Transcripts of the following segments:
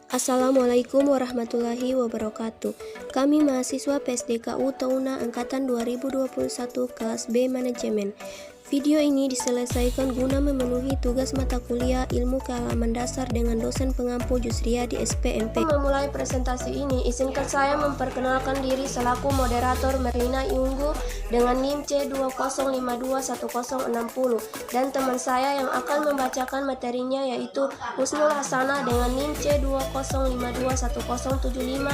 Assalamualaikum warahmatullahi wabarakatuh. Kami mahasiswa PSDKU Tauna Angkatan 2021 kelas B Manajemen. Video ini diselesaikan guna memenuhi tugas mata kuliah Ilmu Kealaman Dasar dengan dosen pengampu Jusria di SPMP. Memulai presentasi ini, izinkan saya memperkenalkan diri selaku moderator Merlina Iunggu dengan NIM C20521060 dan teman saya yang akan membacakan materinya yaitu Husnul Hasanah dengan NIM C20521075,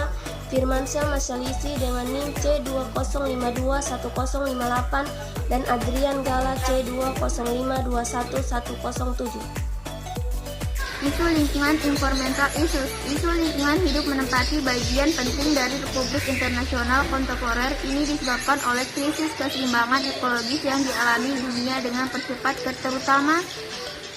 Firmansyah Masyalisi dengan NIM C20521058 dan Adrian Gala C20521107. Isu lingkungan environmental issues. Isu lingkungan hidup menempati bagian penting dari Republik Internasional Kontemporer. Ini disebabkan oleh krisis keseimbangan ekologis yang dialami dunia dengan percepat, terutama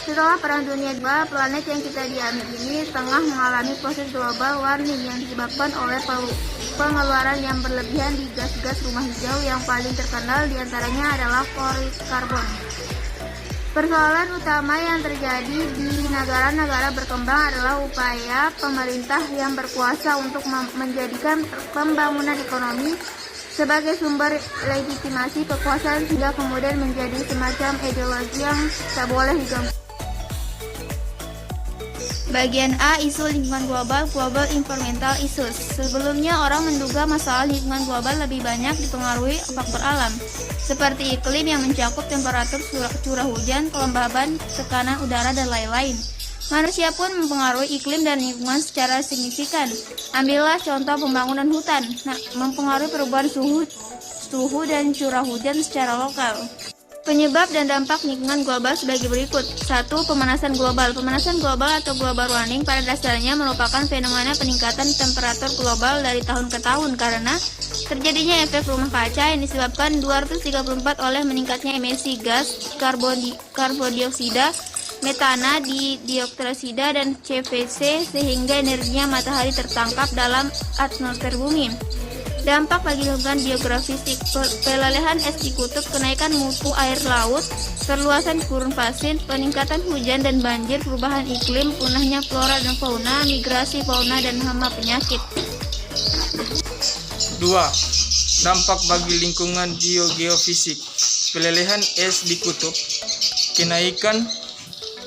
setelah Perang Dunia II. Planet yang kita diami ini tengah mengalami proses global warming yang disebabkan oleh pengeluaran yang berlebihan di gas-gas rumah hijau. Yang paling terkenal diantaranya adalah fluorokarbon. Persoalan utama yang terjadi di negara-negara berkembang adalah upaya pemerintah yang berkuasa untuk menjadikan pembangunan ekonomi sebagai sumber legitimasi kekuasaan sehingga kemudian menjadi semacam ideologi yang tak boleh diganggu. Bagian A, isu lingkungan global, global environmental issues. Sebelumnya orang menduga masalah lingkungan global lebih banyak dipengaruhi faktor alam, seperti iklim yang mencakup temperatur, curah hujan, kelembaban, tekanan udara, dan lain-lain. Manusia pun mempengaruhi iklim dan lingkungan secara signifikan. Ambillah contoh pembangunan hutan, mempengaruhi perubahan suhu dan curah hujan secara lokal. Penyebab dan dampak lingkungan global sebagai berikut. 1. Pemanasan global. Pemanasan global atau global warming pada dasarnya merupakan fenomena peningkatan temperatur global dari tahun ke tahun karena terjadinya efek rumah kaca yang disebabkan 234 oleh meningkatnya emisi gas karbon dioksida, metana, dioksida, dan CFC sehingga energinya matahari tertangkap dalam atmosfer bumi. Dampak bagi lingkungan geografisik, pelelehan es di kutub, kenaikan mutu air laut, perluasan gurun pasir, peningkatan hujan dan banjir, perubahan iklim, punahnya flora dan fauna, migrasi fauna dan hama penyakit. 2. Dampak bagi lingkungan geofisik, pelelehan es di kutub, kenaikan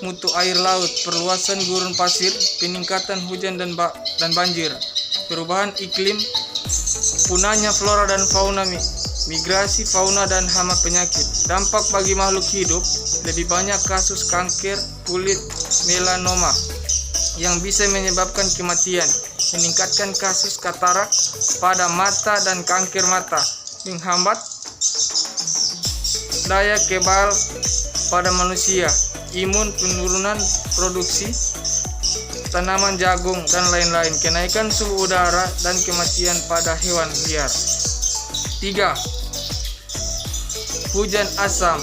mutu air laut, perluasan gurun pasir, peningkatan hujan dan banjir, perubahan iklim, punahnya flora dan fauna, migrasi fauna dan hama penyakit. Dampak bagi makhluk hidup, lebih banyak kasus kanker kulit melanoma yang bisa menyebabkan kematian, meningkatkan kasus katarak pada mata dan kanker mata, menghambat daya kebal pada manusia, imun, penurunan produksi tanaman jagung, dan lain-lain, kenaikan suhu udara dan kematian pada hewan liar. 3. Hujan asam.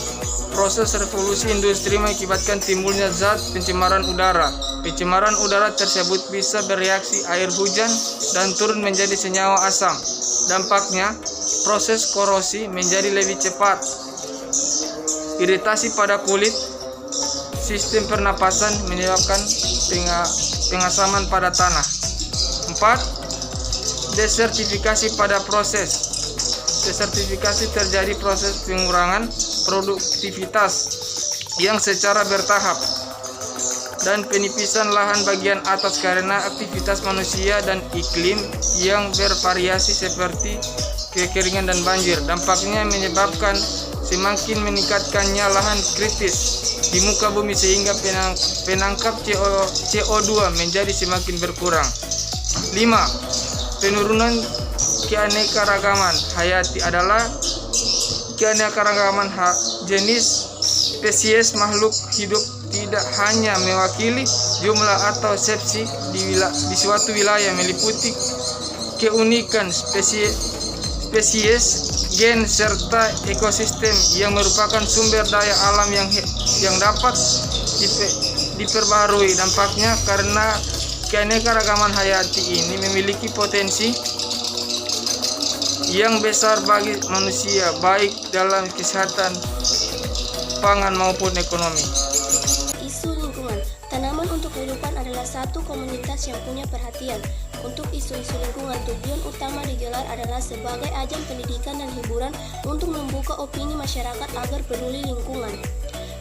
Proses revolusi industri mengakibatkan timbulnya zat pencemaran udara. Pencemaran udara tersebut bisa bereaksi air hujan dan turun menjadi senyawa asam. Dampaknya, proses korosi menjadi lebih cepat. Iritasi pada kulit, sistem pernapasan, menyebabkan pengasaman pada tanah. 4. Desertifikasi pada proses. Desertifikasi terjadi proses pengurangan produktivitas yang secara bertahap dan penipisan lahan bagian atas karena aktivitas manusia dan iklim yang bervariasi seperti kekeringan dan banjir. Dampaknya menyebabkan semakin meningkatkannya lahan kritis di muka bumi sehingga penangkap CO2 menjadi semakin berkurang. 5. Penurunan keanekaragaman hayati adalah keanekaragaman jenis spesies makhluk hidup tidak hanya mewakili jumlah atau seksi di suatu wilayah, meliputi keunikan spesies, gen, serta ekosistem yang merupakan sumber daya alam yang dapat diperbarui. Dampaknya karena keanekaragaman hayati ini memiliki potensi yang besar bagi manusia, baik dalam kesehatan pangan maupun ekonomi. Isu lingkungan. Tanaman untuk Kehidupan adalah satu komunitas yang punya perhatian untuk isu-isu lingkungan. Tujuan utama digelar adalah sebagai ajang pendidikan dan hiburan untuk membuka opini masyarakat agar peduli lingkungan.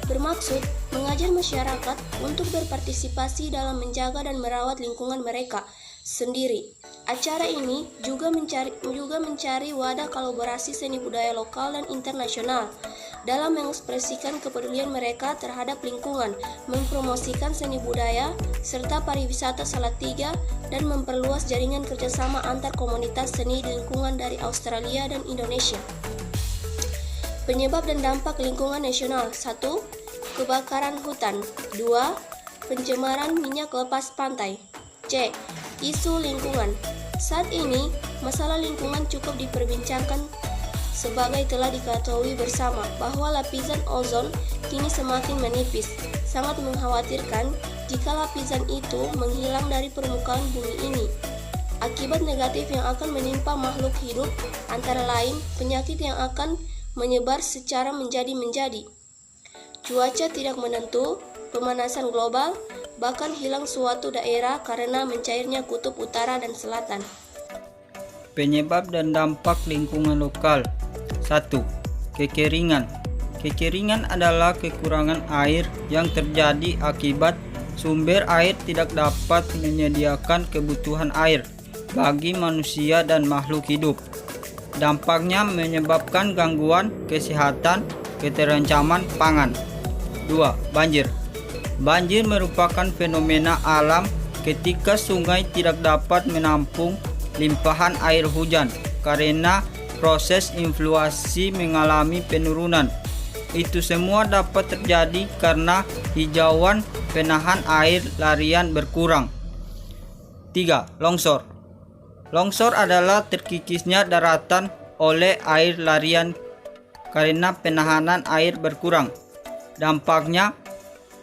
Bermaksud mengajar masyarakat untuk berpartisipasi dalam menjaga dan merawat lingkungan mereka sendiri. Acara ini juga mencari wadah kolaborasi seni budaya lokal dan internasional dalam mengekspresikan kepedulian mereka terhadap lingkungan, mempromosikan seni budaya, serta pariwisata Salatiga, dan memperluas jaringan kerjasama antar komunitas seni lingkungan dari Australia dan Indonesia. Penyebab dan dampak lingkungan nasional. 1. Kebakaran hutan. 2. Pencemaran minyak lepas pantai. C. Isu lingkungan. Saat ini, masalah lingkungan cukup diperbincangkan sebagai telah diketahui bersama bahwa lapisan ozon kini semakin menipis. Sangat mengkhawatirkan jika lapisan itu menghilang dari permukaan bumi ini. Akibat negatif yang akan menimpa makhluk hidup antara lain penyakit yang akan menyebar secara menjadi-menjadi. Cuaca tidak menentu, pemanasan global, bahkan hilang suatu daerah karena mencairnya kutub utara dan selatan. Penyebab dan dampak lingkungan lokal. 1. Kekeringan. Kekeringan adalah kekurangan air yang terjadi akibat sumber air tidak dapat menyediakan kebutuhan air bagi manusia dan makhluk hidup. Dampaknya menyebabkan gangguan kesehatan, keterancaman pangan. 2. Banjir. Banjir merupakan fenomena alam ketika sungai tidak dapat menampung limpahan air hujan karena proses influasi mengalami penurunan. Itu semua dapat terjadi karena hijauan penahan air larian berkurang. 3. Longsor. Longsor adalah terkikisnya daratan oleh air larian karena penahanan air berkurang. Dampaknya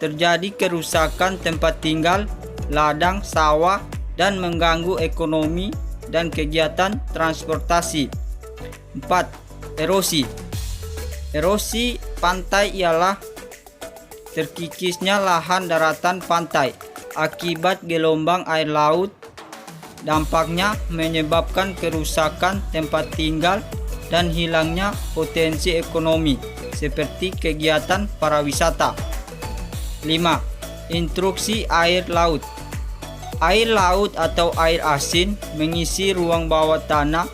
terjadi kerusakan tempat tinggal, ladang, sawah, dan mengganggu ekonomi dan kegiatan transportasi. 4. Erosi. Erosi pantai ialah terkikisnya lahan daratan pantai akibat gelombang air laut. Dampaknya menyebabkan kerusakan tempat tinggal dan hilangnya potensi ekonomi seperti kegiatan pariwisata. 5. Intrusi air laut. Air laut atau air asin mengisi ruang bawah tanah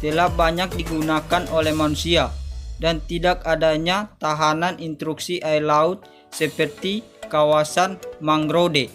telah banyak digunakan oleh manusia dan tidak adanya tahanan intrusi air laut seperti kawasan mangrove.